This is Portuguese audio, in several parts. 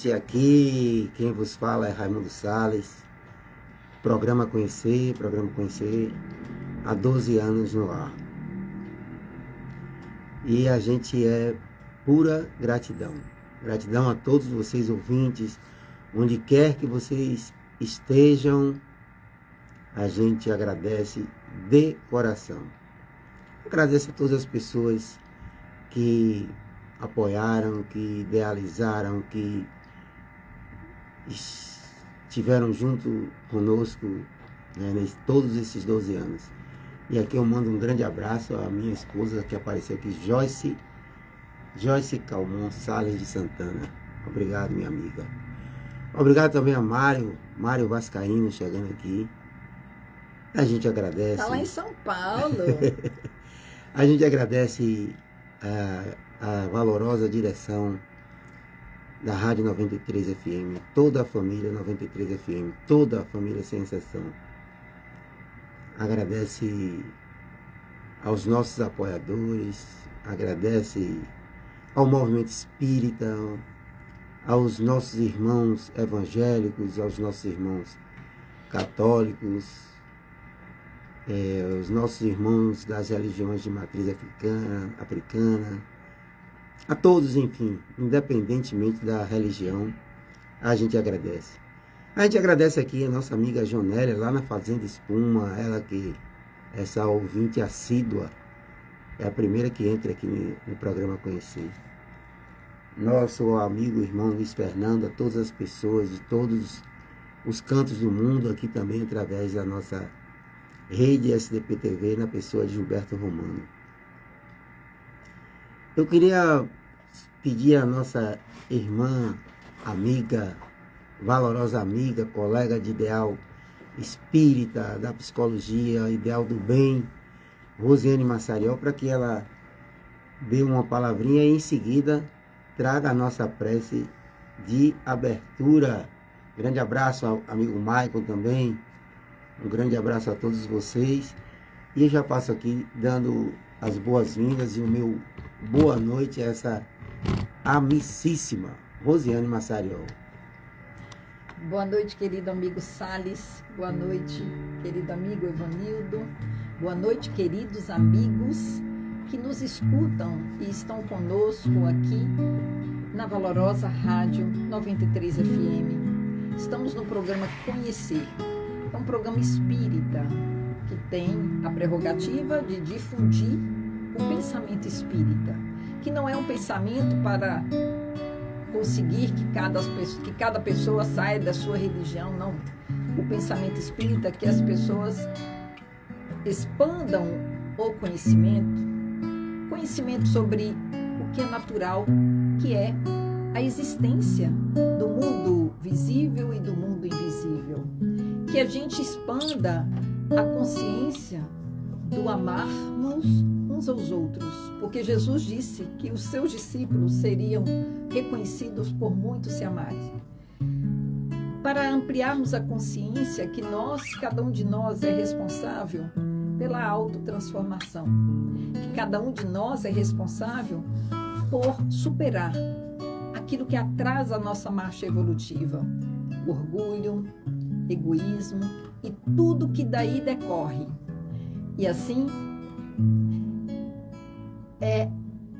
noite, aqui quem vos fala é Raimundo Salles, programa Conhecer, há 12 anos no ar. E a gente é pura gratidão. Gratidão a todos vocês ouvintes, onde quer que vocês estejam, a gente agradece de coração. Agradeço a todas as pessoas que apoiaram, que idealizaram, que estiveram junto conosco, né, todos esses 12 anos. E aqui eu mando um grande abraço à minha esposa que apareceu aqui, Joyce Calmon Salles de Santana. Obrigado, minha amiga. Obrigado também a Mário Vascaíno chegando aqui. A gente agradece. Tá lá em São Paulo. A gente agradece a valorosa direção da Rádio 93 FM, toda a família 93 FM, toda a família sem exceção. Agradece aos nossos apoiadores, agradece ao movimento espírita, aos nossos irmãos evangélicos, aos nossos irmãos católicos, os nossos irmãos das religiões de matriz africana, a todos, enfim, independentemente da religião, a gente agradece. A gente agradece aqui a nossa amiga Jonélia, lá na Fazenda Espuma, ela que, essa ouvinte assídua, é a primeira que entra aqui no programa Conhecer. Nosso amigo, irmão Luiz Fernando, a todas as pessoas de todos os cantos do mundo, aqui também através da nossa rede SDP TV, na pessoa de Gilberto Romano. Eu queria pedir à nossa irmã, amiga, valorosa amiga, colega de ideal espírita, da psicologia, ideal do bem, Rosiane Massariol, para que ela dê uma palavrinha e em seguida traga a nossa prece de abertura. Grande abraço ao amigo Michael também, um grande abraço a todos vocês. E eu já passo aqui dando as boas-vindas e o meu boa noite a essa amicíssima Rosiane Massariol. Boa noite, querido amigo Salles. Boa noite, querido amigo Evanildo. Boa noite, queridos amigos que nos escutam e estão conosco aqui na valorosa Rádio 93 FM. Estamos no programa Conhecer. É um programa espírita que tem a prerrogativa de difundir o pensamento espírita, que não é um pensamento para conseguir que cada pessoa saia da sua religião, não. O pensamento espírita é que as pessoas expandam o conhecimento sobre o que é natural, que é a existência do mundo visível e do mundo invisível. Que a gente expanda a consciência do amarmos uns aos outros, porque Jesus disse que os seus discípulos seriam reconhecidos por muitos se amarem. Para ampliarmos a consciência que cada um de nós é responsável pela autotransformação, que cada um de nós é responsável por superar aquilo que atrasa a nossa marcha evolutiva, orgulho, egoísmo e tudo que daí decorre. E assim, é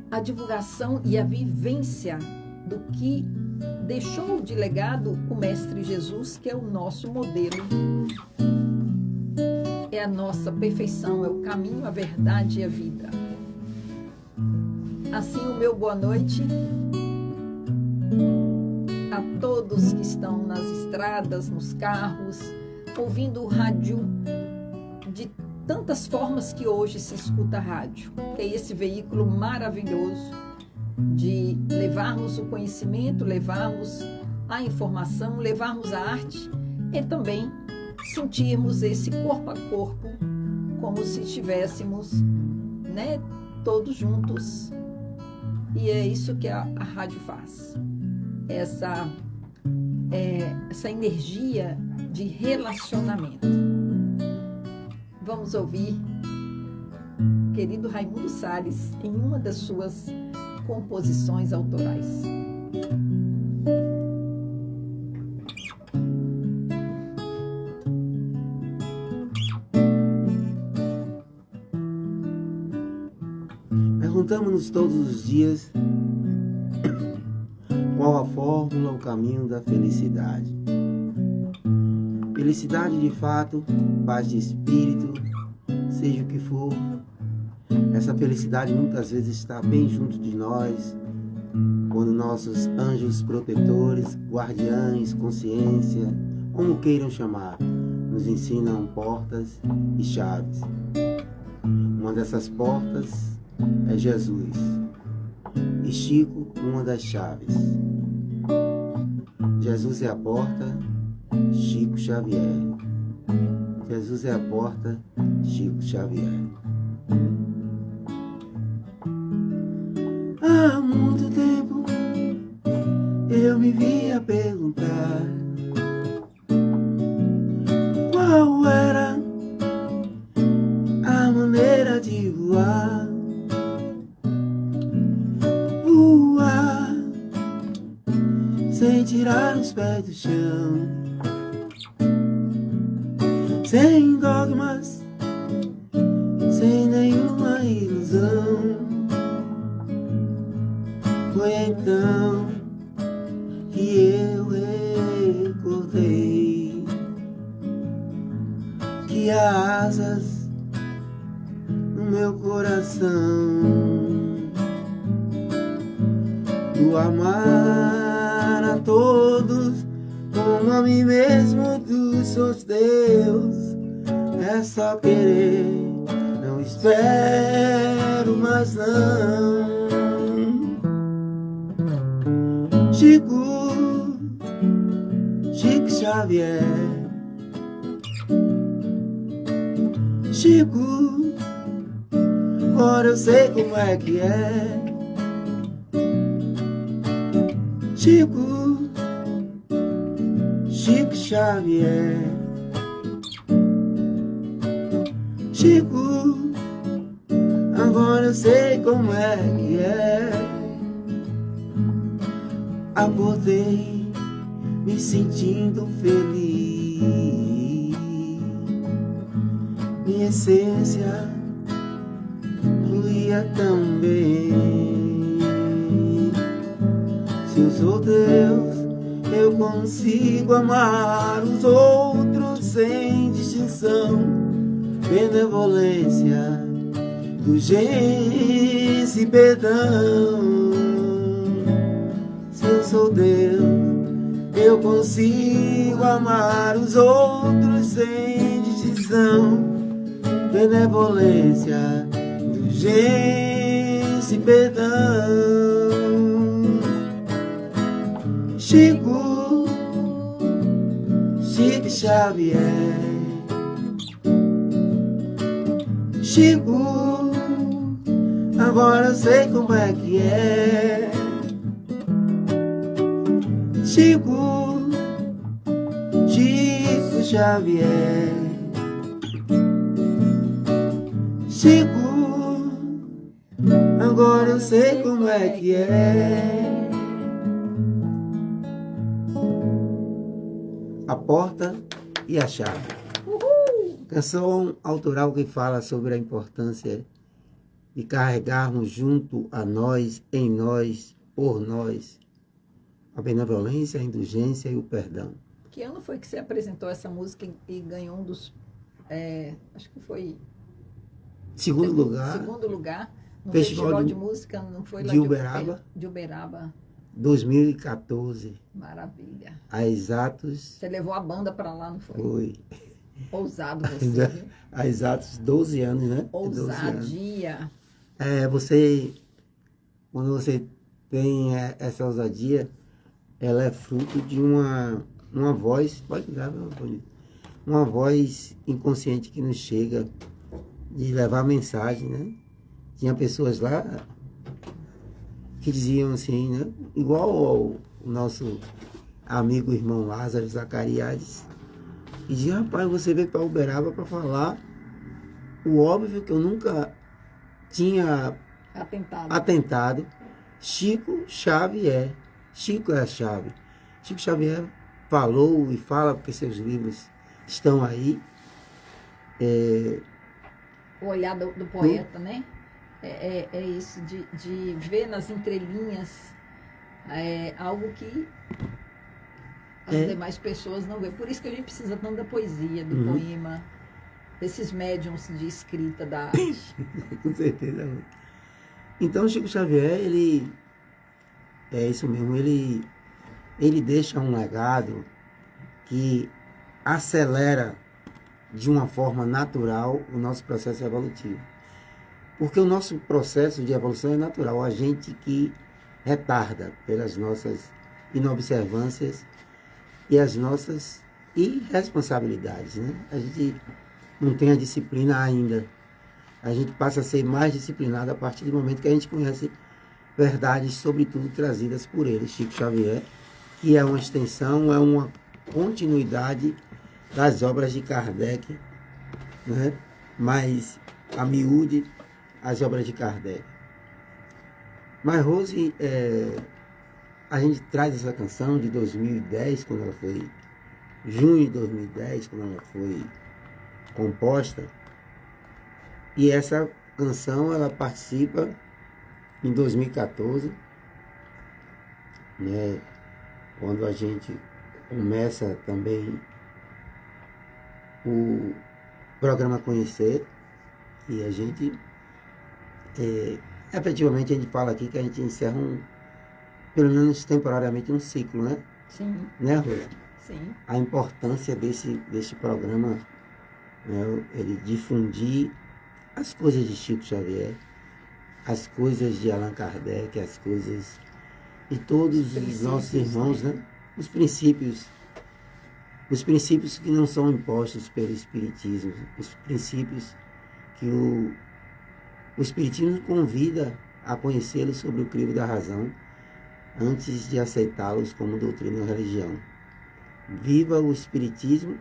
a divulgação e a vivência do que deixou de legado o Mestre Jesus, que é o nosso modelo, é a nossa perfeição, é o caminho, a verdade e a vida. Assim, o meu boa noite a todos que estão nas estradas, nos carros, ouvindo o rádio de tantas formas que hoje se escuta rádio. É esse veículo maravilhoso de levarmos o conhecimento, levarmos a informação, levarmos a arte e também sentirmos esse corpo a corpo, como se estivéssemos, né, todos juntos. E é isso que a rádio faz. Essa energia de relacionamento. Vamos ouvir o querido Raimundo Salles em uma das suas composições autorais. Perguntamos-nos todos os dias qual a fórmula, o caminho da felicidade. Felicidade de fato, paz de espírito, seja o que for. Essa felicidade muitas vezes está bem junto de nós, quando nossos anjos protetores, guardiães, consciência, como queiram chamar, nos ensinam portas e chaves. Uma dessas portas é Jesus e Chico, uma das chaves. Jesus é a porta, Chico Xavier. Jesus é a porta, Chico Xavier. Há muito tempo eu me via perguntar qual era a maneira de voar. Voar sem tirar os pés do chão, sem dogmas, sem nenhuma ilusão. Foi então que eu recordei que há asas no meu coração, do amar a todos como a mim mesmo, tu sou Deus. É só querer, não espero mais não. Chico Xavier, Chico, agora eu sei como é que é. Chico Xavier, Chico, agora eu sei como é que é. Acordei me sentindo feliz, minha essência fluía tão bem. Se eu sou Deus, eu consigo amar os outros sem distinção, benevolência, indulgência e perdão. Se eu sou Deus, eu consigo amar os outros sem distinção, benevolência, indulgência e perdão. Chico Xavier, Chico, agora eu sei como é que é. Chico Xavier, Chico, agora eu sei como é que é. A porta e a chave. Canção autoral que fala sobre a importância de carregarmos junto a nós, em nós, por nós, a benevolência, a indulgência e o perdão. Que ano foi que você apresentou essa música e ganhou um dos... acho que foi... Segundo lugar no Festival de Música, não foi lá de Uberaba. De Uberaba. 2014. Maravilha. Há exatos... Você levou a banda para lá, não foi? Foi. Ousado você, viu? Há exatos 12 anos, né? Ousadia. Quando você tem essa ousadia, ela é fruto de uma voz, pode dar, uma voz inconsciente que nos chega de levar mensagem, né? Tinha pessoas lá que diziam assim, né? Igual o nosso amigo irmão Lázaro Zacariades, e dizia: rapaz, você veio para Uberaba para falar o óbvio que eu nunca tinha atentado. Chico Xavier. Chico é a chave. Chico Xavier falou e fala, porque seus livros estão aí. O olhar do poeta, né? É isso, de ver nas entrelinhas algo que as demais pessoas não vê. Por isso que a gente precisa tanto da poesia, do poema, desses médiums de escrita da arte. Com certeza. Então, Chico Xavier, ele é isso mesmo, ele deixa um legado que acelera de uma forma natural o nosso processo evolutivo. Porque o nosso processo de evolução é natural, a gente que retarda pelas nossas inobservâncias e as nossas irresponsabilidades, né? A gente não tem a disciplina ainda. A gente passa a ser mais disciplinado a partir do momento que a gente conhece verdades, sobretudo trazidas por ele, Chico Xavier, que é uma extensão, é uma continuidade das obras de Kardec, né? Mas a miúde, as obras de Kardec. Mas Rose, a gente traz essa canção de 2010, quando ela foi, junho de 2010, quando ela foi composta, e essa canção ela participa em 2014, né, quando a gente começa também o programa Conhecer, e a gente efetivamente a gente fala aqui que a gente encerra pelo menos temporariamente um ciclo, né? Sim. Né, Rosa? Sim. A importância desse programa, né, ele difundir as coisas de Chico Xavier, as coisas de Allan Kardec, as coisas de todos os nossos irmãos, né? Os princípios que não são impostos pelo Espiritismo, os princípios que o Espiritismo convida a conhecê-los sobre o crivo da razão, antes de aceitá-los como doutrina ou religião. Viva o Espiritismo,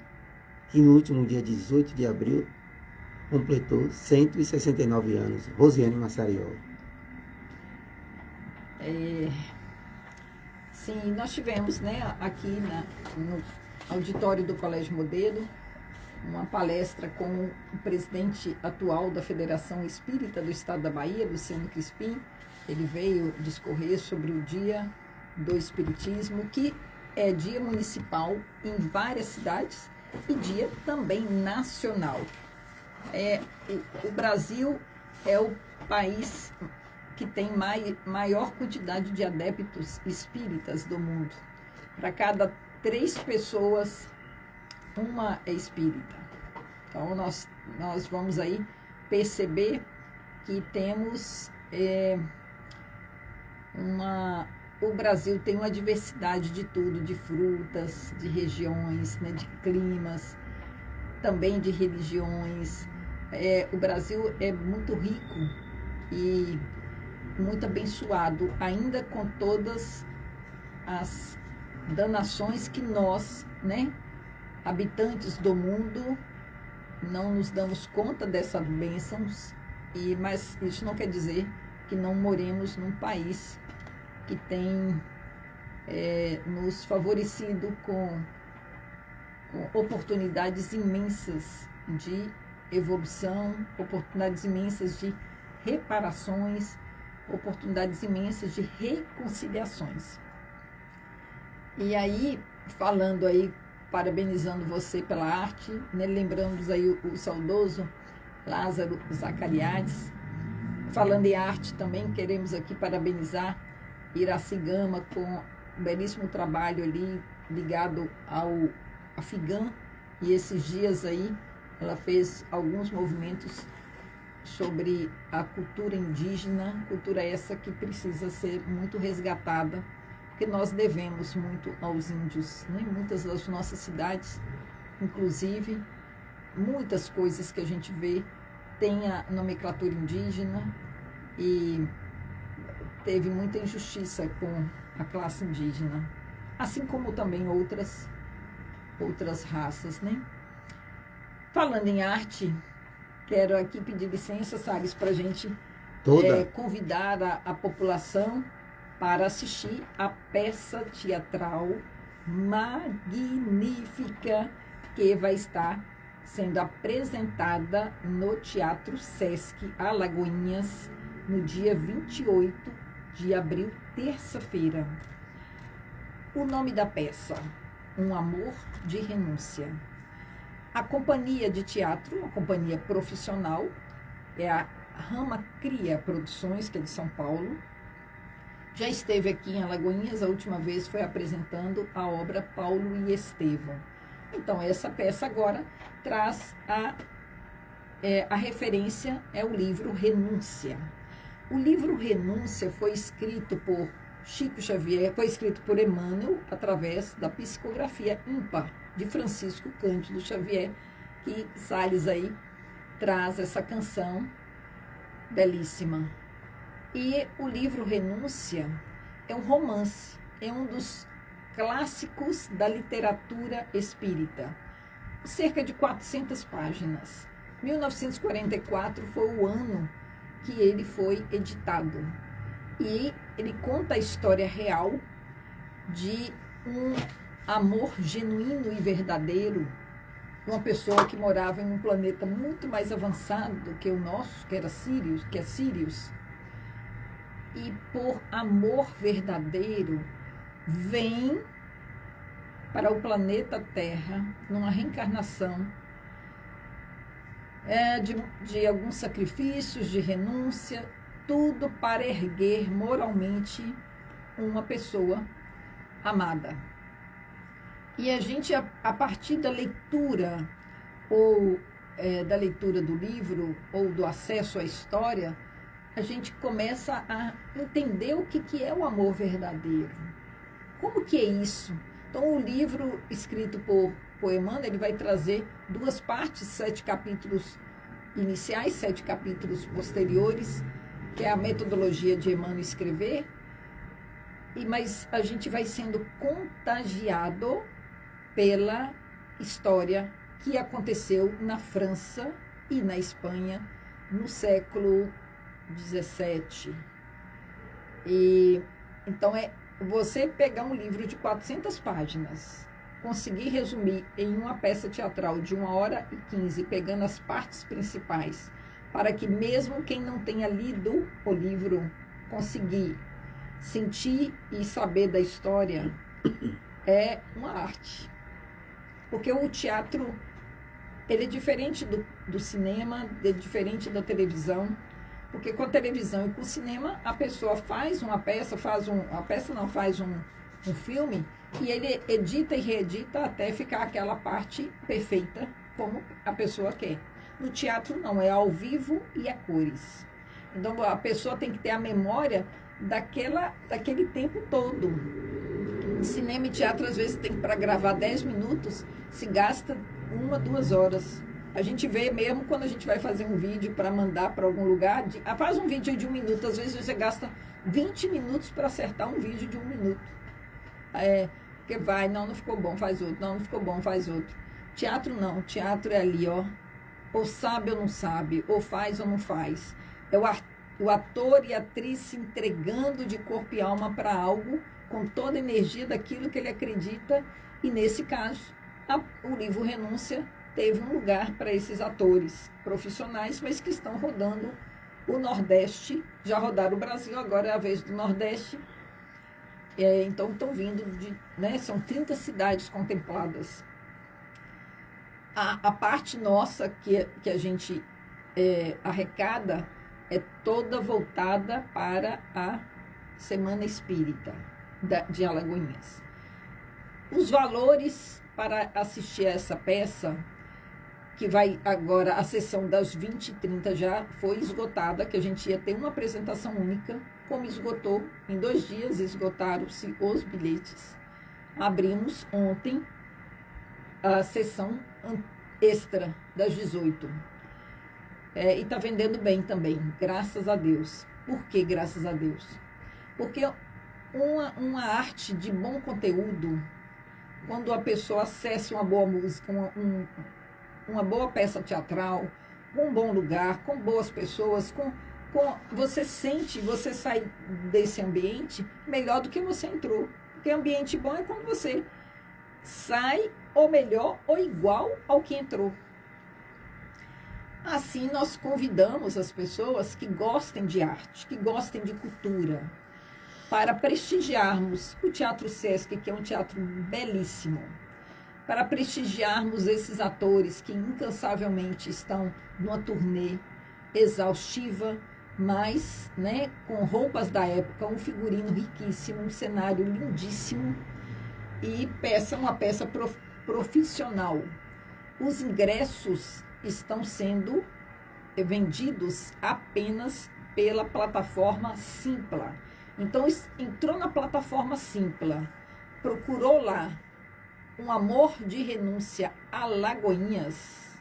que no último dia 18 de abril completou 169 anos. Rosiane Massariol. Sim, nós tivemos, né, aqui no auditório do Colégio Modelo, uma palestra com o presidente atual da Federação Espírita do Estado da Bahia, Luciano Crispim. Ele veio discorrer sobre o Dia do Espiritismo, que é dia municipal em várias cidades e dia também nacional. O Brasil é o país que tem maior quantidade de adeptos espíritas do mundo. Para cada 3 pessoas, uma é espírita. Então, nós vamos aí perceber que temos o Brasil tem uma diversidade de tudo, de frutas, de regiões, né, de climas, também de religiões. O Brasil é muito rico e muito abençoado, ainda com todas as danações que nós, né, habitantes do mundo, não nos damos conta dessas bênçãos, mas isso não quer dizer que não moremos num país que tem nos favorecido com oportunidades imensas de evolução, oportunidades imensas de reparações, oportunidades imensas de reconciliações. E aí, falando aí, parabenizando você pela arte, né, lembramos aí o saudoso Lázaro Zacariades. Falando em arte também, queremos aqui parabenizar Iraci Gama com um belíssimo trabalho ali ligado ao Afigã, e esses dias aí ela fez alguns movimentos sobre a cultura indígena, cultura essa que precisa ser muito resgatada, porque nós devemos muito aos índios, né? Muitas das nossas cidades, inclusive, muitas coisas que a gente vê tem a nomenclatura indígena, e teve muita injustiça com a classe indígena, assim como também outras raças, né? Falando em arte, quero aqui pedir licença, Salles, para a gente convidar a população para assistir a peça teatral magnífica que vai estar sendo apresentada no Teatro Sesc Alagoinhas no dia 28 de abril, terça-feira. O nome da peça, Um Amor de Renúncia. A companhia de teatro, uma companhia profissional, é a Rama Cria Produções, que é de São Paulo. Já esteve aqui em Alagoinhas, a última vez foi apresentando a obra Paulo e Estevão. Então, essa peça agora traz a referência, é o livro Renúncia. O livro Renúncia foi escrito por Chico Xavier, foi escrito por Emmanuel, através da psicografia ímpar de Francisco Cândido Xavier, que Salles aí traz essa canção belíssima. E o livro Renúncia é um romance, é um dos clássicos da literatura espírita. Cerca de 400 páginas. 1944 foi o ano que ele foi editado. E ele conta a história real de um amor genuíno e verdadeiro, uma pessoa que morava em um planeta muito mais avançado do que o nosso, que é Sírios, e por amor verdadeiro vem para o planeta Terra numa reencarnação de alguns sacrifícios, de renúncia, tudo para erguer moralmente uma pessoa amada. E a gente, a partir da leitura, ou da leitura do livro, ou do acesso à história, a gente começa a entender o que é o amor verdadeiro. Como que é isso? Então, o livro escrito por Emmanuel, ele vai trazer 2 partes, 7 capítulos iniciais, 7 capítulos posteriores, que é a metodologia de Emmanuel escrever, mas a gente vai sendo contagiado pela história que aconteceu na França e na Espanha no século 17. E então você pegar um livro de 400 páginas, conseguir resumir em uma peça teatral de 1h15, pegando as partes principais, para que mesmo quem não tenha lido o livro conseguir sentir e saber da história, é uma arte. Porque o teatro, ele é diferente do cinema, é diferente da televisão. Porque com a televisão e com o cinema, a pessoa faz uma peça, faz um filme, e ele edita e reedita até ficar aquela parte perfeita, como a pessoa quer. No teatro, não, é ao vivo e a cores. Então, a pessoa tem que ter a memória daquele tempo todo. Cinema e teatro, às vezes, para gravar 10 minutos, se gasta 1, 2 horas. A gente vê mesmo quando a gente vai fazer um vídeo para mandar para algum lugar, faz um vídeo de 1 minuto, às vezes você gasta 20 minutos para acertar um vídeo de 1 minuto. Porque não ficou bom, faz outro, não ficou bom, faz outro. Teatro não, teatro é ali, ó, ou sabe ou não sabe, ou faz ou não faz. É o ator e a atriz se entregando de corpo e alma para algo, com toda a energia daquilo que ele acredita, e nesse caso, o livro Renúncia teve um lugar para esses atores profissionais, mas que estão rodando o Nordeste, já rodaram o Brasil, agora é a vez do Nordeste. Então estão vindo são 30 cidades contempladas. A parte nossa que a gente arrecada é toda voltada para a Semana Espírita de Alagoinhas. Os valores para assistir a essa peça, que vai agora, a sessão das 20h30 já foi esgotada, que a gente ia ter uma apresentação única, como esgotou, em 2 dias esgotaram-se os bilhetes. Abrimos ontem a sessão extra das 18h. E está vendendo bem também, graças a Deus. Por que graças a Deus? Porque uma arte de bom conteúdo, quando a pessoa acessa uma boa música, uma boa peça teatral, um bom lugar, com boas pessoas, você sai desse ambiente melhor do que você entrou. Porque ambiente bom é quando você sai ou melhor ou igual ao que entrou. Assim, nós convidamos as pessoas que gostem de arte, que gostem de cultura, para prestigiarmos o Teatro Sesc, que é um teatro belíssimo, para prestigiarmos esses atores que incansavelmente estão numa turnê exaustiva, mas, né, com roupas da época, um figurino riquíssimo, um cenário lindíssimo e uma peça profissional. Os ingressos estão sendo vendidos apenas pela plataforma Simpla. Então, entrou na plataforma Simpla, procurou lá Um Amor de Renúncia Alagoinhas,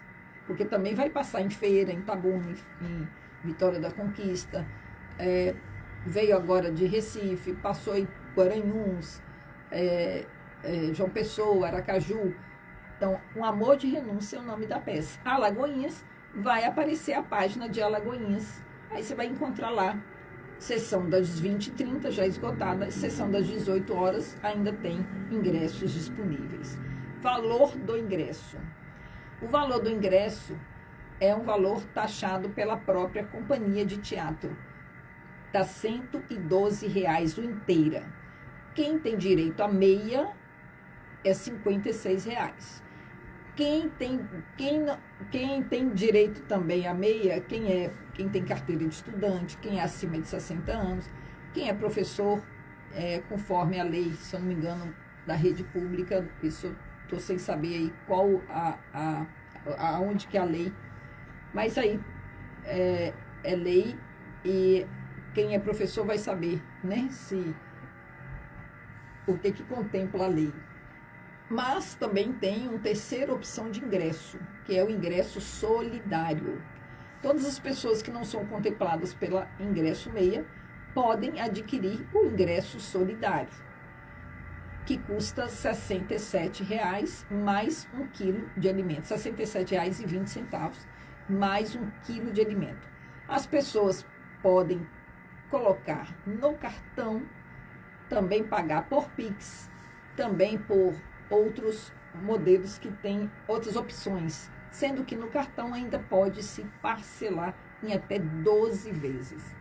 porque também vai passar em Feira, em Itabuna, em Vitória da Conquista, veio agora de Recife, passou em Guaranhuns, João Pessoa, Aracaju. Então, Um Amor de Renúncia é o nome da peça. Alagoinhas, vai aparecer a página de Alagoinhas. Aí você vai encontrar lá, sessão das 20h30, já esgotada, sessão das 18 horas, ainda tem ingressos disponíveis. Valor do ingresso. O valor do ingresso é um valor taxado pela própria companhia de teatro. Está R$ 112 o inteira. Quem tem direito a meia é R$ 56. Quem tem direito também a meia, quem tem carteira de estudante, quem é acima de 60 anos, quem é professor, conforme a lei, se eu não me engano, da rede pública, isso estou sem saber aí qual aonde que é a lei, mas aí é lei e quem é professor vai saber, né, o que contempla a lei. Mas também tem uma terceira opção de ingresso, que é o ingresso solidário. Todas as pessoas que não são contempladas pelo ingresso meia podem adquirir o ingresso solidário, que custa R$ 67 mais 1 quilo de alimento. R$ 67,20 mais 1 quilo de alimento. As pessoas podem colocar no cartão, também pagar por Pix, também por outros modelos que têm outras opções, sendo que no cartão ainda pode se parcelar em até 12 vezes.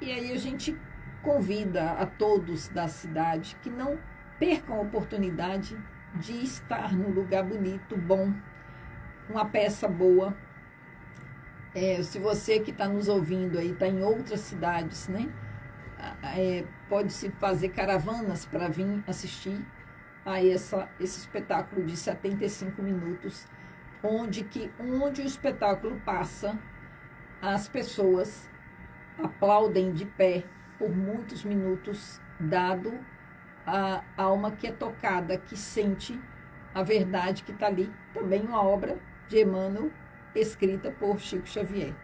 E aí a gente convida a todos da cidade que não percam a oportunidade de estar num lugar bonito, bom, uma peça boa. Se você que está nos ouvindo aí está em outras cidades, né? Pode-se fazer caravanas para vir assistir a esse espetáculo de 75 minutos, onde o espetáculo passa, as pessoas aplaudem de pé por muitos minutos, dado a alma que é tocada, que sente a verdade que está ali. Também uma obra de Emmanuel, escrita por Chico Xavier.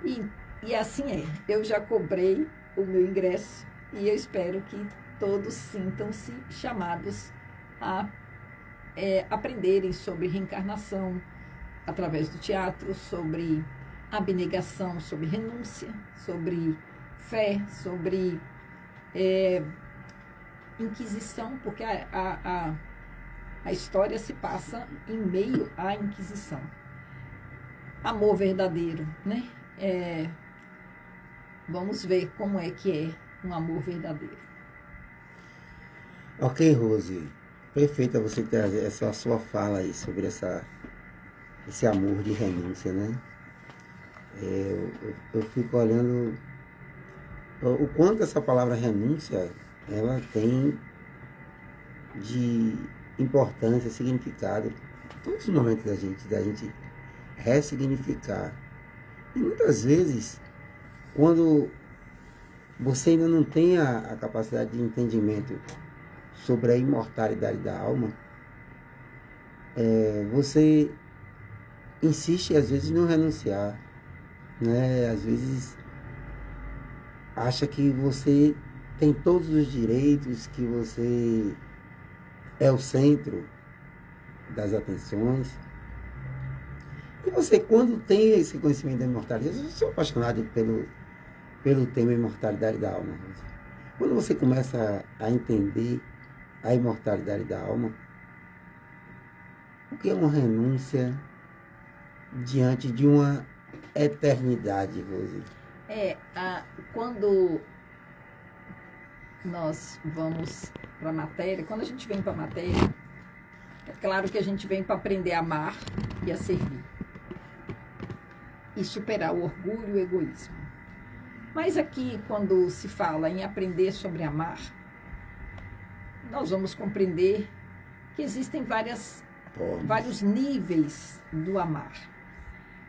E assim é. Eu já comprei o meu ingresso e eu espero que todos sintam-se chamados a aprenderem sobre reencarnação através do teatro, sobre abnegação, sobre renúncia, sobre fé, sobre Inquisição, porque a história se passa em meio à Inquisição. Amor verdadeiro, né? Vamos ver como é que é um amor verdadeiro. Ok, Rose. Perfeita você trazer essa sua fala aí sobre esse amor de renúncia, né? Eu fico olhando o quanto essa palavra renúncia ela tem de importância, significado em todos os momentos da gente ressignificar. E muitas vezes, quando você ainda não tem a capacidade de entendimento sobre a imortalidade da alma, você insiste às vezes em não renunciar, né? Às vezes acha que você tem todos os direitos, que você é o centro das atenções. E você, quando tem esse conhecimento da imortalidade, eu sou apaixonado pelo tema imortalidade da alma. Quando você começa a entender a imortalidade da alma, o que é uma renúncia diante de uma eternidade, Rose? Quando nós vamos para a matéria, quando a gente vem para a matéria, é claro que a gente vem para aprender a amar e a servir. E superar o orgulho e o egoísmo. Mas aqui, quando se fala em aprender sobre amar, nós vamos compreender que existem vários níveis do amar.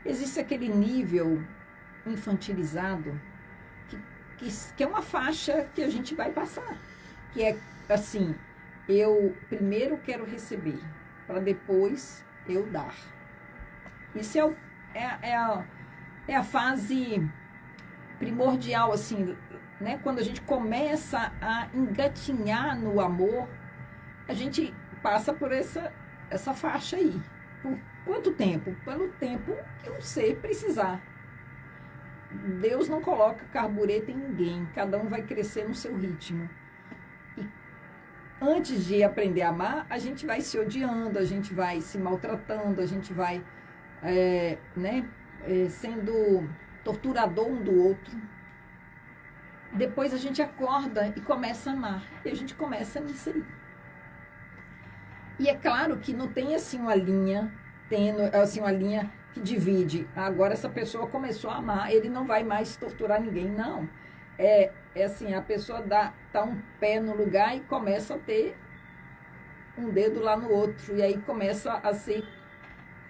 Existe aquele nível infantilizado, que é uma faixa que a gente vai passar. Que é assim, eu primeiro quero receber, para depois eu dar. Isso é a fase primordial, assim, né? Quando a gente começa a engatinhar no amor, a gente passa por essa faixa aí. Por quanto tempo? Pelo tempo que um ser precisar. Deus não coloca carbureta em ninguém, cada um vai crescer no seu ritmo. E antes de aprender a amar, a gente vai se odiando, a gente vai se maltratando, a gente vai sendo torturador um do outro. Depois a gente acorda e começa a amar. E a gente começa nisso aí. E é claro que não tem assim uma linha, uma linha que divide. Agora essa pessoa começou a amar, ele não vai mais torturar ninguém. Não. É assim, a pessoa tá um pé no lugar e começa a ter um dedo lá no outro. E aí começa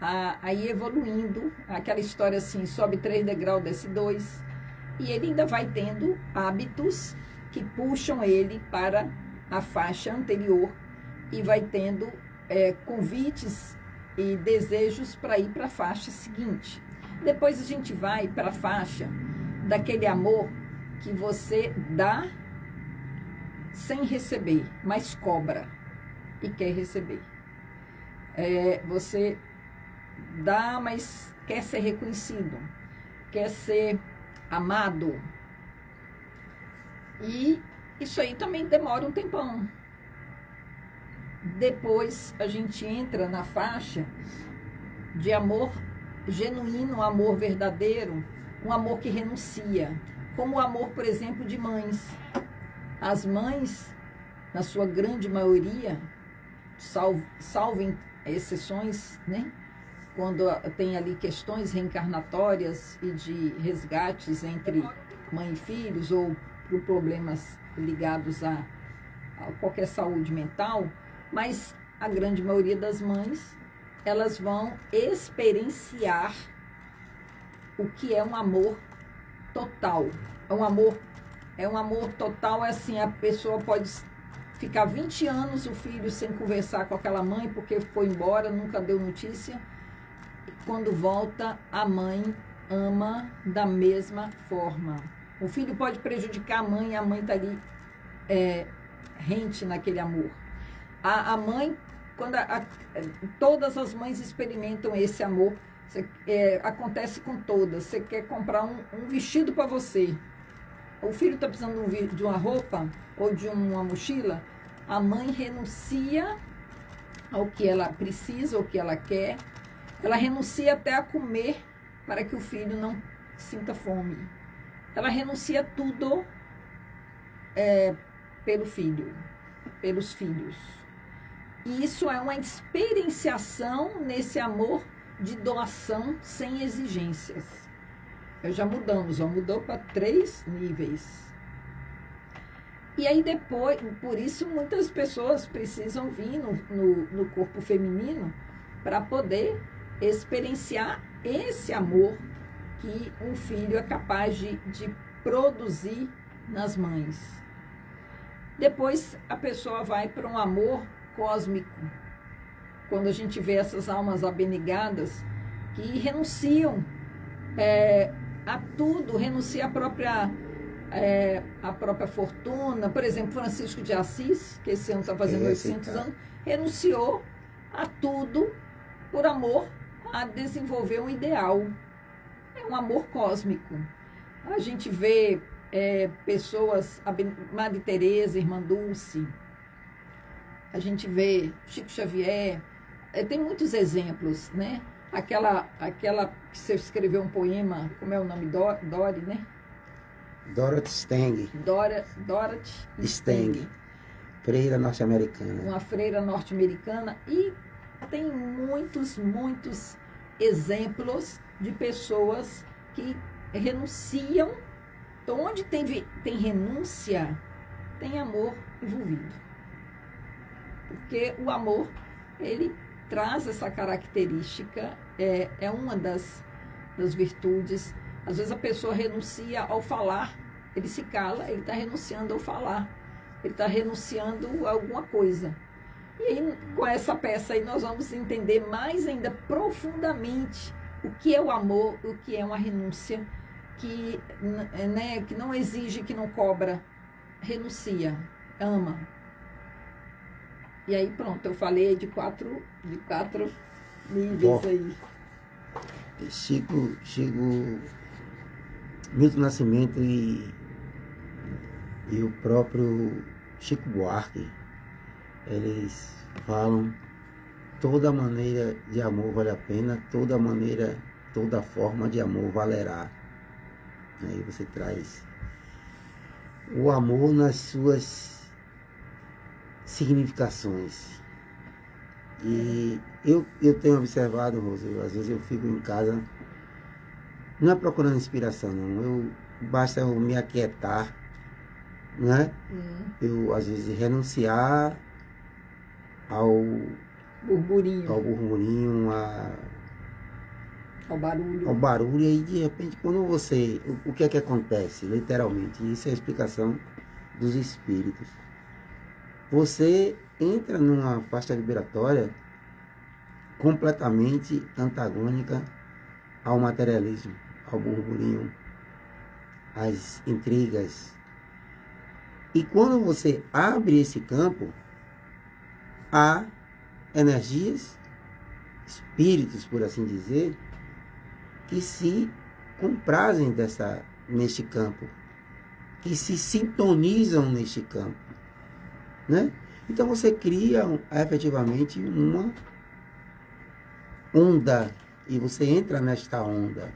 a ir evoluindo. Aquela história assim, sobe 3 degraus, desce 2. E ele ainda vai tendo hábitos que puxam ele para a faixa anterior e vai tendo convites e desejos para ir para a faixa seguinte. Depois a gente vai para a faixa daquele amor que você dá sem receber, mas cobra e quer receber. Você dá, mas quer ser reconhecido, quer ser amado. E isso aí também demora um tempão. Depois a gente entra na faixa de amor genuíno, amor verdadeiro, um amor que renuncia, como o amor, por exemplo, de mães. As mães, na sua grande maioria, salvem exceções, né? Quando tem ali questões reencarnatórias e de resgates entre mãe e filhos ou por problemas ligados a qualquer saúde mental, mas a grande maioria das mães, elas vão experienciar o que é um amor total. É um amor total, é assim, a pessoa pode ficar 20 anos o filho sem conversar com aquela mãe porque foi embora, nunca deu notícia. Quando volta, a mãe ama da mesma forma. O filho pode prejudicar a mãe está ali rente naquele amor. A mãe, todas as mães experimentam esse amor, acontece com todas. Você quer comprar um vestido para você, o filho está precisando de uma roupa ou de uma mochila, a mãe renuncia ao que ela precisa, ao que ela quer. Ela renuncia até a comer para que o filho não sinta fome. Ela renuncia tudo pelo filho, pelos filhos. E isso é uma experienciação nesse amor de doação sem exigências. Já mudou para 3 níveis. E aí depois, por isso muitas pessoas precisam vir no corpo feminino para poder experienciar esse amor que um filho é capaz de produzir nas mães. Depois a pessoa vai para um amor cósmico, quando a gente vê essas almas abnegadas que renunciam a tudo, renuncia a própria fortuna. Por exemplo, Francisco de Assis, que esse ano está fazendo 800 anos, renunciou a tudo por amor a desenvolver um ideal. É um amor cósmico. A gente vê pessoas, Madre Teresa, Irmã Dulce, a gente vê Chico Xavier, tem muitos exemplos, né? aquela que você escreveu um poema, como é o nome? Dory, né? Dorothy Stang, Dorothy Stang, freira norte-americana. Uma freira norte-americana. E tem muitos exemplos de pessoas que renunciam. Então, onde tem renúncia, tem amor envolvido. Porque o amor, ele traz essa característica, é uma das virtudes. Às vezes a pessoa renuncia ao falar, ele se cala, ele está renunciando ao falar, ele está renunciando a alguma coisa. E aí, com essa peça aí, nós vamos entender mais ainda profundamente o que é o amor, o que é uma renúncia, que não exige, que não cobra, renuncia, ama. E aí pronto, eu falei de quatro níveis aí. Chico, Milton Nascimento e o próprio Chico Buarque, eles falam: toda maneira de amor vale a pena, toda forma de amor valerá. Aí você traz o amor nas suas significações. E eu tenho observado, Rosa, às vezes eu fico em casa, não é procurando inspiração, não. Basta eu me aquietar, né? Eu, às vezes, renunciar ao burburinho, ao barulho, e aí, de repente, quando você... O que é que acontece, literalmente? Isso é a explicação dos espíritos. Você entra numa faixa vibratória completamente antagônica ao materialismo, ao burburinho, às intrigas. E quando você abre esse campo, há energias, espíritos, por assim dizer, que se comprazem neste campo, que se sintonizam neste campo, né? Então você cria efetivamente uma onda, e você entra nesta onda.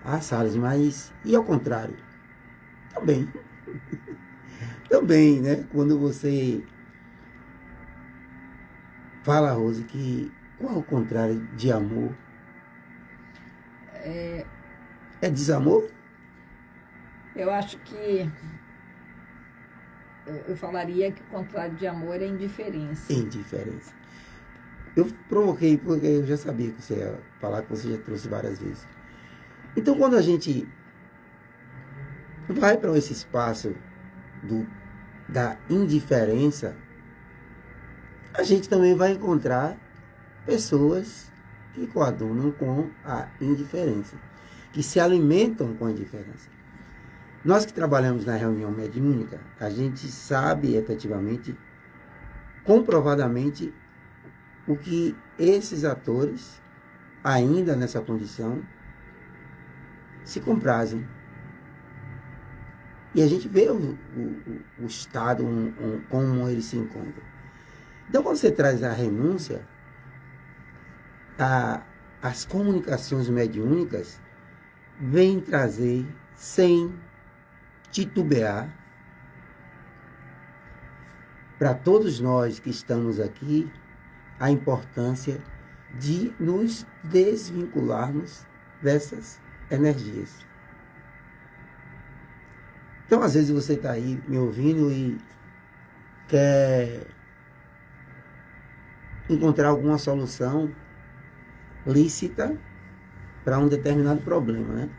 Ah, Salles, mas e ao contrário? Também. Também, né? Quando você fala, Rose, que qual é o contrário de amor? É desamor? Eu acho que eu falaria que o contrário de amor é indiferença. Indiferença. Eu provoquei porque eu já sabia que você ia falar, que você já trouxe várias vezes. Então, quando a gente vai para esse espaço da indiferença, a gente também vai encontrar pessoas que coadunam com a indiferença, que se alimentam com a indiferença. Nós que trabalhamos na reunião mediúnica, a gente sabe efetivamente, comprovadamente, o que esses atores, ainda nessa condição, se comprazem. E a gente vê o estado, como ele se encontra. Então, quando você traz a renúncia, as comunicações mediúnicas vêm trazer, sem titubear, para todos nós que estamos aqui, a importância de nos desvincularmos dessas energias. Então, às vezes você está aí me ouvindo e quer encontrar alguma solução lícita para um determinado problema, né?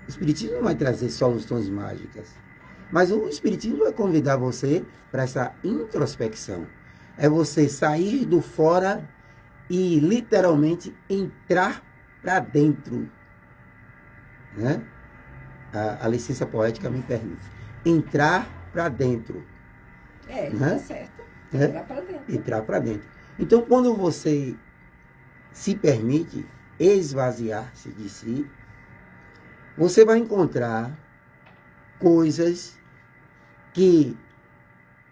O Espiritismo não vai trazer soluções mágicas, mas o Espiritismo vai convidar você para essa introspecção. É você sair do fora e literalmente entrar para dentro, né? A licença poética me permite. Entrar para dentro. Né? Tá certo. Entrar para dentro. Entrar para dentro. Então, quando você se permite esvaziar-se de si, você vai encontrar coisas que,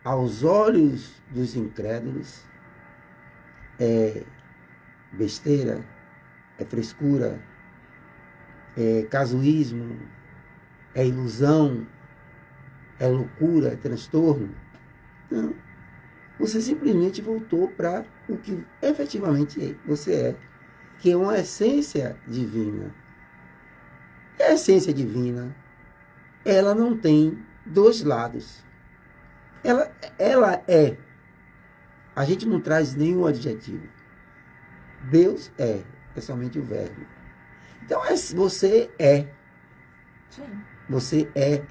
aos olhos dos incrédulos, é besteira, é frescura, é casuísmo, é ilusão, é loucura, é transtorno. Não. Você simplesmente voltou para o que efetivamente você é, que é uma essência divina. E a essência divina, ela não tem dois lados. Ela é. A gente não traz nenhum adjetivo. Deus é somente o verbo. Então, você é. Sim. Você é.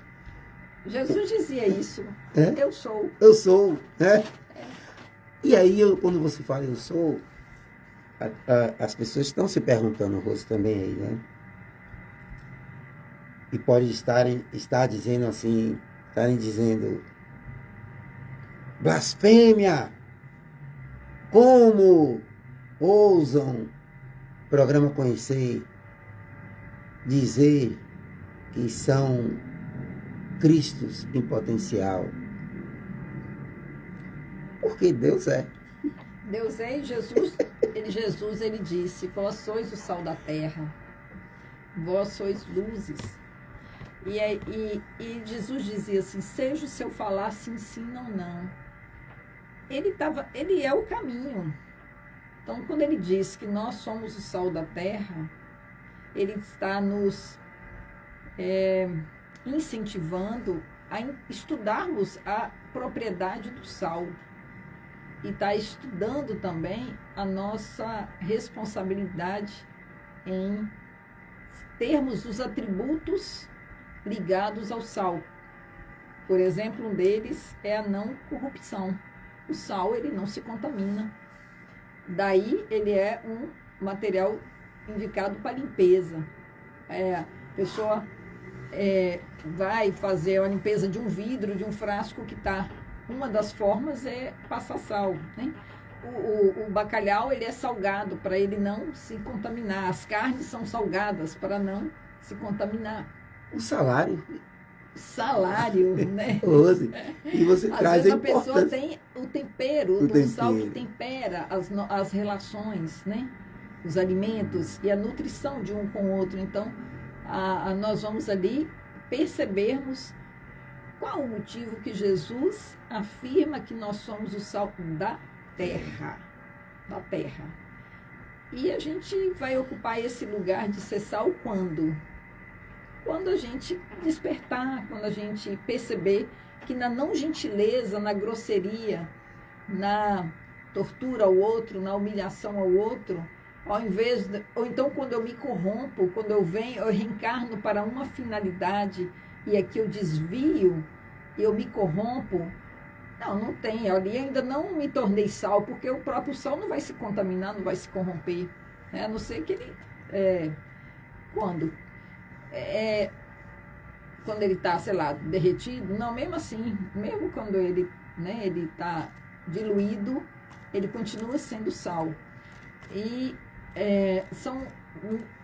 Jesus dizia isso. É? Eu sou. Eu sou. Né? E aí, quando você fala eu sou, as pessoas estão se perguntando, Rose, também aí, né? E pode estar dizendo assim, estarem dizendo, blasfêmia! Como ousam programa Conhecer dizer que são Cristos em potencial? Porque Deus é. Deus é, e Jesus, ele disse, vós sois o sal da terra, vós sois luzes. E Jesus dizia assim, seja o seu falar sim, sim, não, não. Ele é o caminho. Então, quando ele diz que nós somos o sal da terra, ele está nos incentivando a estudarmos a propriedade do sal. E está estudando também a nossa responsabilidade em termos os atributos ligados ao sal. Por exemplo, um deles é a não corrupção. O sal, ele não se contamina. Daí, ele é um material indicado para limpeza. A pessoa vai fazer a limpeza de um vidro, de um frasco que está... Uma das formas é passar sal, né? O bacalhau, ele é salgado para ele não se contaminar. As carnes são salgadas para não se contaminar. O salário. Salário, né? E você Às traz vezes a pessoa importância. tem o tempero, do sal que tempera as relações, né? Os alimentos e a nutrição de um com o outro. Então, nós vamos ali percebermos qual o motivo que Jesus? Que nós somos o sal da terra. Da terra. E a gente vai ocupar esse lugar de ser sal quando? Quando a gente despertar, quando a gente perceber que na não gentileza, na grosseria, na tortura ao outro, na humilhação ao outro, ou então quando eu me corrompo, quando eu reencarno para uma finalidade e aqui eu desvio, eu me corrompo, não tem, ali ainda não me tornei sal, porque o próprio sal não vai se contaminar, não vai se corromper, né? A não ser que ele, quando ele está, sei lá, derretido, não, mesmo assim, mesmo quando ele está diluído, ele continua sendo sal. E são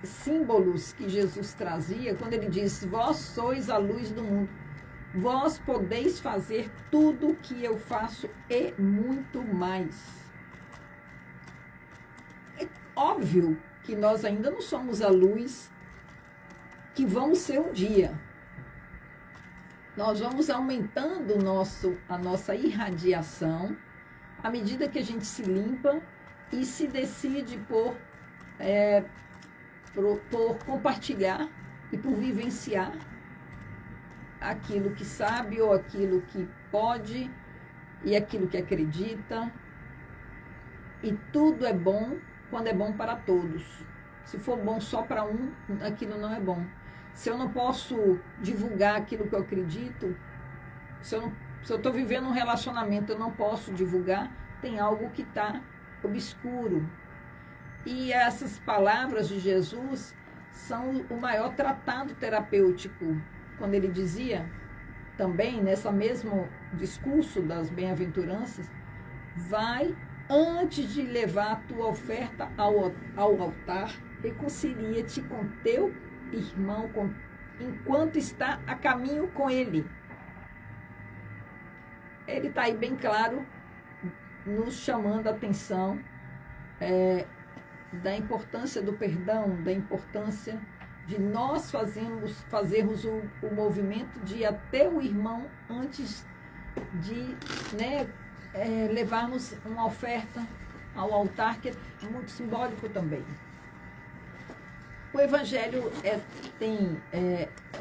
símbolos que Jesus trazia quando ele diz, vós sois a luz do mundo, vós podeis fazer tudo o que eu faço e muito mais. É óbvio que nós ainda não somos a luz que vamos ser um dia. Nós vamos aumentando a nossa irradiação à medida que a gente se limpa e se decide por compartilhar e por vivenciar aquilo que sabe ou aquilo que pode e aquilo que acredita. E tudo é bom quando é bom para todos. Se for bom só para um, aquilo não é bom. Se eu não posso divulgar aquilo que eu acredito, se eu estou vivendo um relacionamento, eu não posso divulgar, tem algo que está obscuro. E essas palavras de Jesus são o maior tratado terapêutico. Quando ele dizia, também nesse mesmo discurso das bem-aventuranças, vai, antes de levar a tua oferta ao altar, reconcilia-te com teu irmão, enquanto está a caminho com ele. Ele está aí bem claro, nos chamando a atenção, da importância do perdão, da importância de nós fazermos o movimento de ir até o irmão antes de, né, levarmos uma oferta ao altar, que é muito simbólico também. O Evangelho tem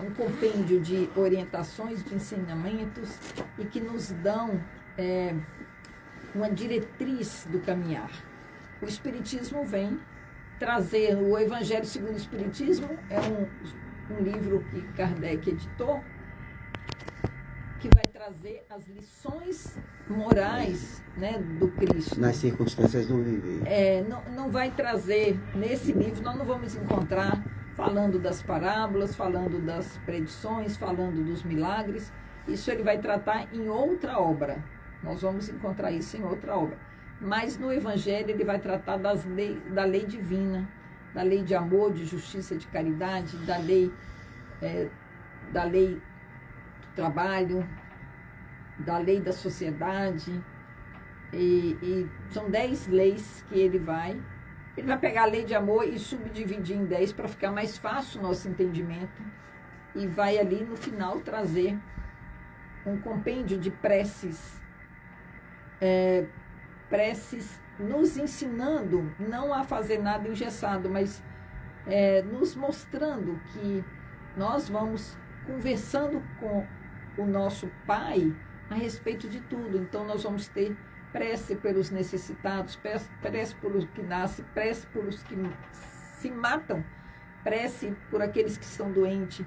um compêndio de orientações, de ensinamentos e que nos dão uma diretriz do caminhar. O Espiritismo vem trazer, o Evangelho segundo o Espiritismo é um livro que Kardec editou, que vai trazer as lições morais, né, do Cristo. Nas circunstâncias do viver. Não vai trazer, nesse livro, nós não vamos encontrar falando das parábolas, falando das predições, falando dos milagres. Isso ele vai tratar em outra obra. Nós vamos encontrar isso em outra obra. Mas no Evangelho ele vai tratar da lei divina, da lei de amor, de justiça, de caridade, da lei do trabalho, da lei da sociedade. E são 10 leis que ele vai pegar a lei de amor e subdividir em 10 para ficar mais fácil o nosso entendimento. E vai ali no final trazer um compêndio de preces, preces nos ensinando não a fazer nada engessado, mas nos mostrando que nós vamos conversando com o nosso Pai a respeito de tudo. Então nós vamos ter prece pelos necessitados, prece pelos que nascem, prece pelos que se matam, prece por aqueles que estão doentes.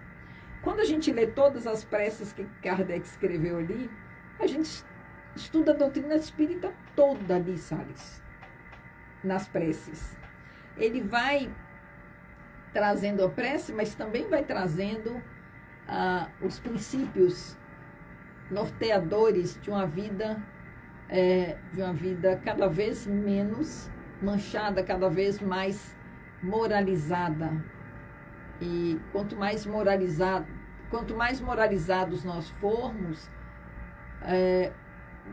Quando a gente lê todas as preces que Kardec escreveu ali, a gente estuda a doutrina espírita toda ali, Salles, nas preces. Ele vai trazendo a prece, mas também vai trazendo os princípios norteadores de uma vida cada vez menos manchada, cada vez mais moralizada. E quanto mais moralizados nós formos,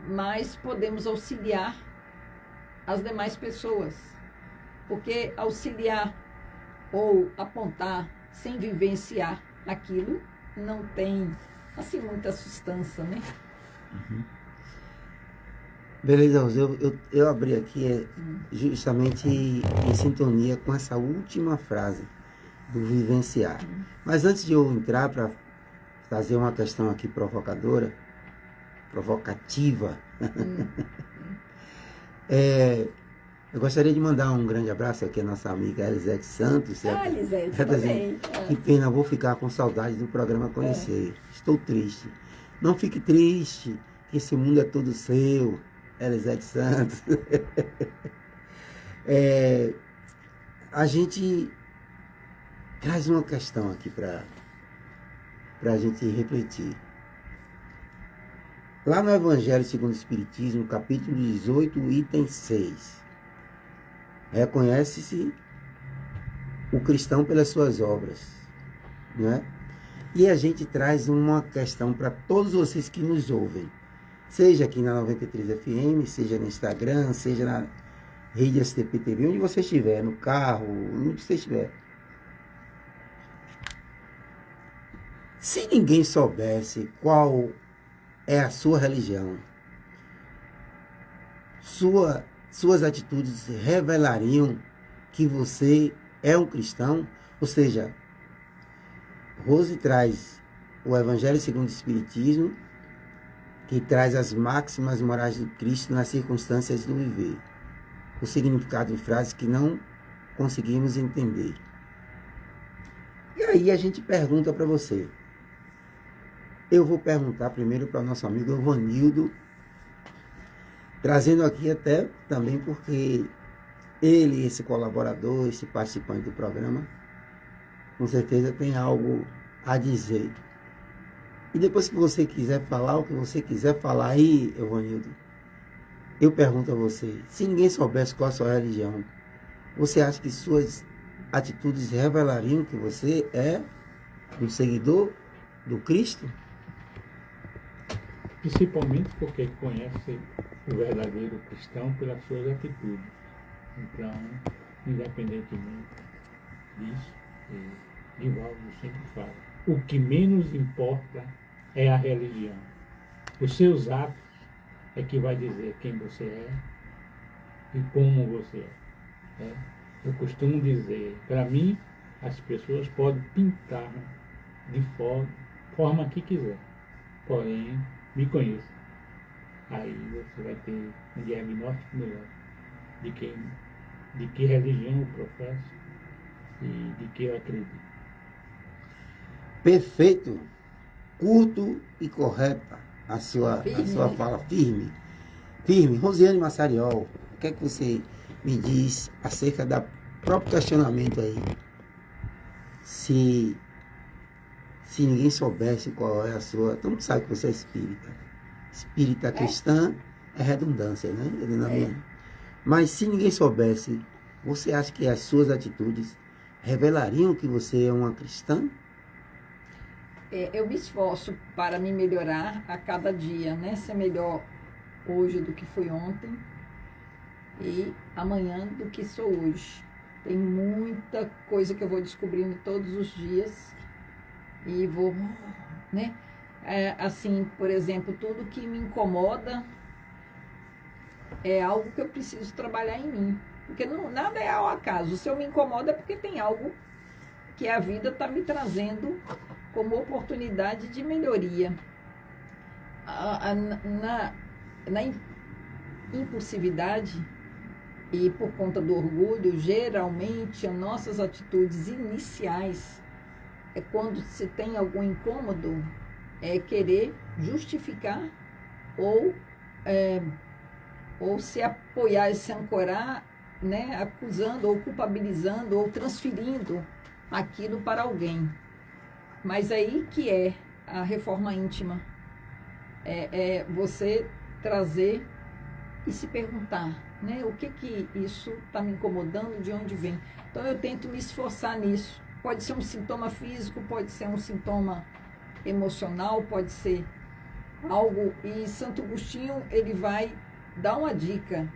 mais podemos auxiliar as demais pessoas. Porque auxiliar ou apontar sem vivenciar aquilo não tem, assim, muita substância, né? Uhum. Beleza, eu abri aqui justamente em sintonia com essa última frase do vivenciar. Mas antes de eu entrar para fazer uma questão aqui provocativa, eu gostaria de mandar um grande abraço aqui à nossa amiga Elisete Santos. Elisete, também. Que pena, vou ficar com saudade do programa Conhecer. Estou triste. Não fique triste, que esse mundo é todo seu. Elisete Santos. A gente traz uma questão aqui para a gente refletir. Lá no Evangelho segundo o Espiritismo, capítulo 18, item 6. Reconhece-se o cristão pelas suas obras, né? E a gente traz uma questão para todos vocês que nos ouvem, seja aqui na 93 FM, seja no Instagram, seja na rede STP TV, onde você estiver, no carro, onde você estiver. Se ninguém soubesse qual é a sua religião, suas atitudes revelariam que você é um cristão. Ou seja, Rose traz o Evangelho segundo o Espiritismo, que traz as máximas morais do Cristo nas circunstâncias do viver, o significado de frases que não conseguimos entender. E aí a gente pergunta para você. Eu vou perguntar primeiro para o nosso amigo Evanildo, trazendo aqui até também porque ele, esse colaborador, esse participante do programa, com certeza tem algo a dizer. E depois que você quiser falar o que você quiser falar aí, Evanildo, eu pergunto a você, se ninguém soubesse qual a sua religião, você acha que suas atitudes revelariam que você é um seguidor do Cristo? Principalmente porque conhece o verdadeiro cristão pelas suas atitudes. Então, independentemente disso, Divaldo sempre fala, o que menos importa é a religião. Os seus atos é que vai dizer quem você é e como você é. Né? Eu costumo dizer, para mim, as pessoas podem pintar de forma que quiser, porém, me conheça. Aí você vai ter um diagnóstico melhor de que religião eu professo e de que eu acredito. Perfeito, curto e correta a sua fala, firme. Firme. Rosiane Massariol, o que é que você me diz acerca do próprio questionamento aí? Se ninguém soubesse qual é a sua... Todo mundo sabe que você é espírita. Espírita cristã é redundância, né? Mas se ninguém soubesse, você acha que as suas atitudes revelariam que você é uma cristã? Eu me esforço para me melhorar a cada dia, né? Ser melhor hoje do que fui ontem e amanhã do que sou hoje. Tem muita coisa que eu vou descobrindo todos os dias e vou, né? Assim, por exemplo, tudo que me incomoda é algo que eu preciso trabalhar em mim. Porque nada é ao acaso. Se eu me incomodo é porque tem algo que a vida está me trazendo como oportunidade de melhoria. Na impulsividade e por conta do orgulho, geralmente as nossas atitudes iniciais é quando se tem algum incômodo, é querer justificar ou se apoiar e se ancorar, né, acusando ou culpabilizando ou transferindo aquilo para alguém. Mas aí que é a reforma íntima. É você trazer e se perguntar, né, o que isso está me incomodando, de onde vem. Então eu tento me esforçar nisso. Pode ser um sintoma físico, pode ser um sintoma emocional, pode ser algo... E Santo Agostinho, ele vai dar uma dica.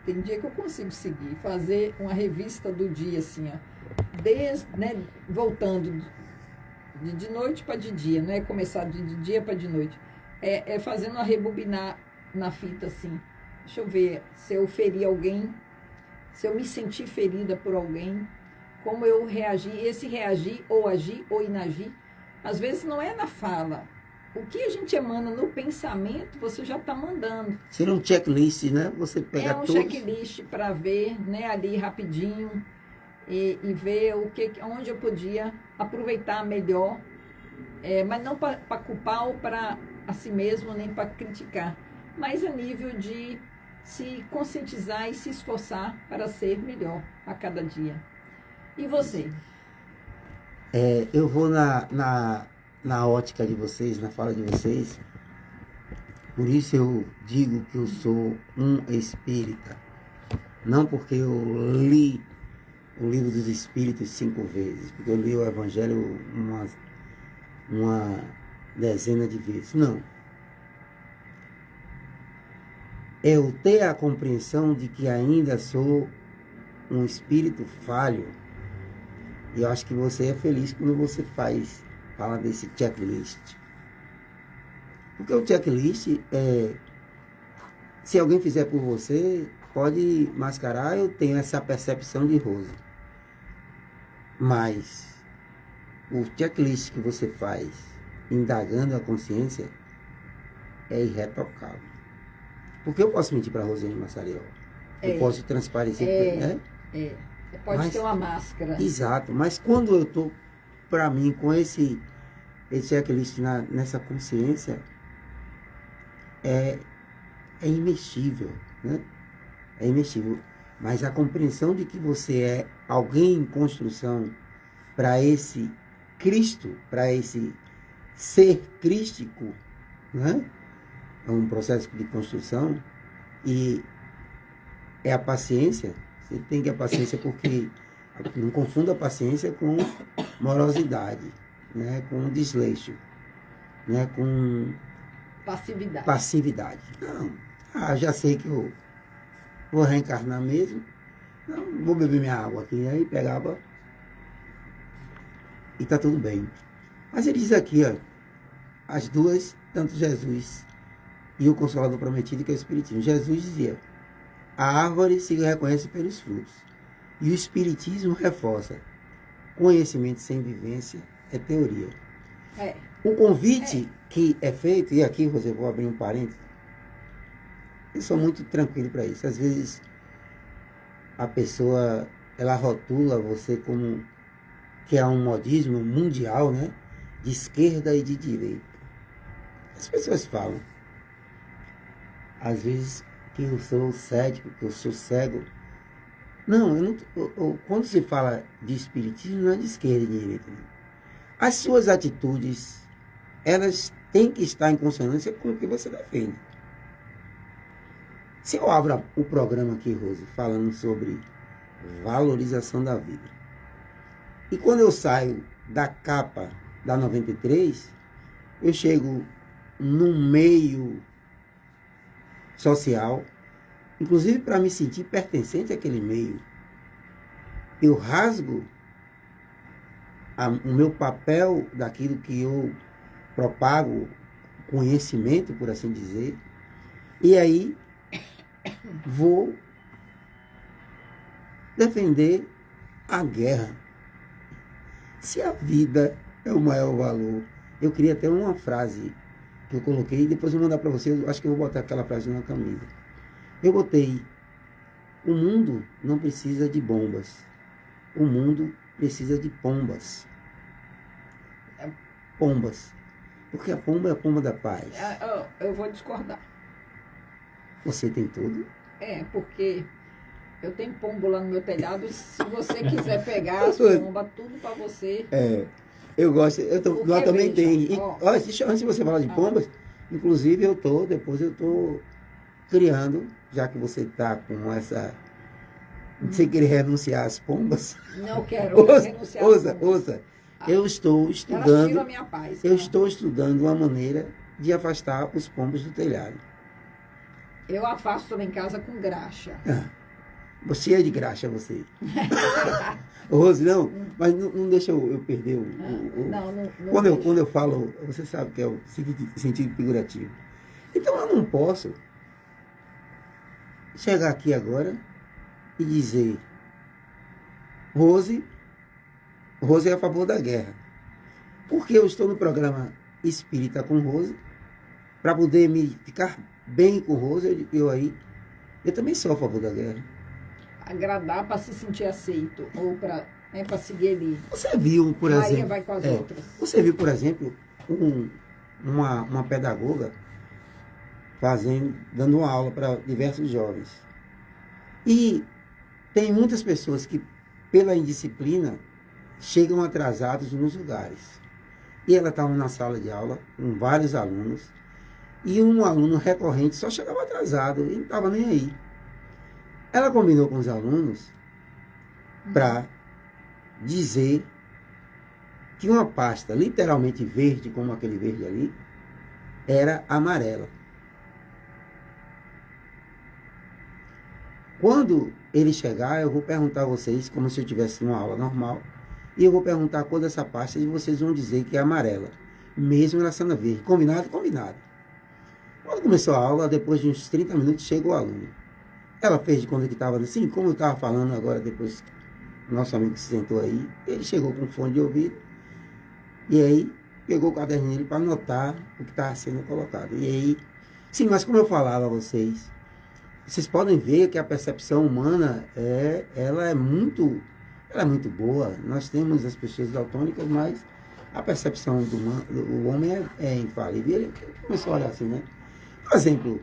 Tem dia que eu consigo seguir, fazer uma revista do dia, assim, ó, né, voltando de noite para de dia, não é começar de dia para de noite. Fazendo uma rebobinar na fita, assim. Deixa eu ver se eu feri alguém, se eu me senti ferida por alguém, como eu reagi, esse reagir, ou agir, ou inagir. Às vezes não é na fala. O que a gente emana no pensamento, você já está mandando. Seria um checklist, né? Você pega um checklist para ver, né, ali rapidinho e ver onde eu podia aproveitar melhor, mas não para culpar ou para a si mesmo, nem para criticar, mas a nível de se conscientizar e se esforçar para ser melhor a cada dia. E você? Eu vou na ótica de vocês, na fala de vocês. Por isso eu digo que eu sou um espírita. Não porque eu li o livro dos Espíritos 5 vezes, porque eu li o Evangelho uma dezena de vezes. Não. Eu ter a compreensão de que ainda sou um espírito falho. E eu acho que você é feliz quando você fala desse checklist. Porque o checklist se alguém fizer por você, pode mascarar, eu tenho essa percepção de Rose. Mas o checklist que você faz, indagando a consciência, é irretocável. Porque eu posso mentir para Rosiane Massariol. Eu posso transparecer, né? Pode ter uma máscara. Exato, mas quando eu estou, para mim, com esse checklist nessa consciência, é imexível, né? É imexível. Mas a compreensão de que você é alguém em construção para esse Cristo, para esse ser crístico, né? É um processo de construção e é a paciência. Você tem que ter paciência porque não confunda a paciência com morosidade, né? Com desleixo, né? Com passividade. Não, já sei que eu vou reencarnar mesmo, Não, vou beber minha água aqui. Aí pegava e tá tudo bem. Mas ele diz aqui, ó, as duas, tanto Jesus e o Consolador Prometido, que é o Espiritismo. Jesus dizia, a árvore se reconhece pelos frutos. E o Espiritismo reforça, conhecimento sem vivência é teoria. O convite que é feito, e aqui você vou abrir um parênteses, eu sou muito tranquilo para isso. Às vezes a pessoa, ela rotula você como que é um modismo mundial, né? De esquerda e de direita. As pessoas falam, às vezes, que eu sou cético, que eu sou cego. Não, quando se fala de espiritismo, não é de esquerda e de direita. Não. As suas atitudes, elas têm que estar em consonância com o que você defende. Se eu abro o programa aqui, Rose, falando sobre valorização da vida, e quando eu saio da capa da 93, eu chego num meio social, inclusive para me sentir pertencente àquele meio, eu rasgo o meu papel daquilo que eu propago, conhecimento, por assim dizer, e aí vou defender a guerra. Se a vida é o maior valor, eu queria ter uma frase que eu coloquei, depois eu vou mandar para você, eu acho que eu vou botar aquela frase na camisa. Eu botei, o mundo não precisa de bombas, o mundo precisa de pombas. Pombas. Porque a pomba é a pomba da paz. Eu vou discordar. Você tem tudo? Porque eu tenho pombo lá no meu telhado. Se você quiser pegar as pombas, tudo para você. Eu gosto. Lá também tem. Antes de você falar de pombas, inclusive depois eu estou criando, já que você está com essa. Você querer renunciar às pombas? Não quero renunciar às pombas. Ouça. Eu estou estudando. Elas tiram a minha paz. Eu estou estudando uma maneira de afastar os pombos do telhado. Eu afasto também em casa com graxa. Você é de graxa, você. Rose, não, mas não deixa eu perder Não quando eu falo, você sabe que é o sentido figurativo. Então eu não posso chegar aqui agora e dizer Rose é a favor da guerra. Porque eu estou no programa Espírita com Rose, para poder me ficar bem com Rose, eu também sou a favor da guerra. Agradar para se sentir aceito, ou para seguir ali. Você viu, por Maria exemplo... vai com as outras. Você viu, por exemplo, uma pedagoga dando uma aula para diversos jovens. E tem muitas pessoas que, pela indisciplina, chegam atrasados nos lugares. E ela estava na sala de aula com vários alunos, e um aluno recorrente só chegava atrasado e não estava nem aí. Ela combinou com os alunos para dizer que uma pasta literalmente verde, como aquele verde ali, era amarela. Quando ele chegar, eu vou perguntar a vocês, como se eu tivesse uma aula normal, e eu vou perguntar a cor dessa pasta e vocês vão dizer que é amarela, mesmo ela sendo verde. Combinado? Combinado. Quando começou a aula, depois de uns 30 minutos, chegou o aluno. Ela fez de conta que estava assim, como eu estava falando agora, depois o nosso amigo se sentou aí, ele chegou com fone de ouvido, e aí pegou o caderno dele para anotar o que estava sendo colocado. E aí, sim, mas como eu falava a vocês podem ver que a percepção humana ela é muito boa. Nós temos as pessoas daltônicas, mas a percepção do homem é infalível. E ele começou a olhar assim, né? Por exemplo,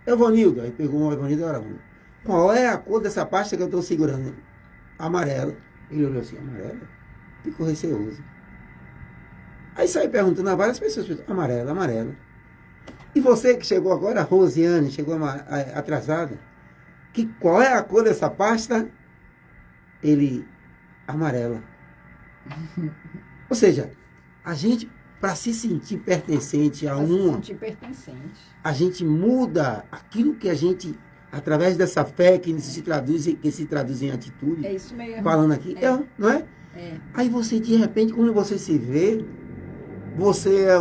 Evanildo, aí pegou o Evanildo e era um. Qual é a cor dessa pasta que eu estou segurando? Amarela. Ele olhou assim, amarela? Ficou receoso. Aí saiu perguntando a várias pessoas, amarela, amarela. E você que chegou agora, a Rosiane, chegou atrasada, qual é a cor dessa pasta? Ele, amarela. Ou seja, a gente, para se sentir pertencente a se sentir pertencente. a gente muda aquilo que a gente através dessa fé que se traduz em atitude, É isso mesmo. falando aqui, não é? É. Aí você, de repente, quando você se vê, você é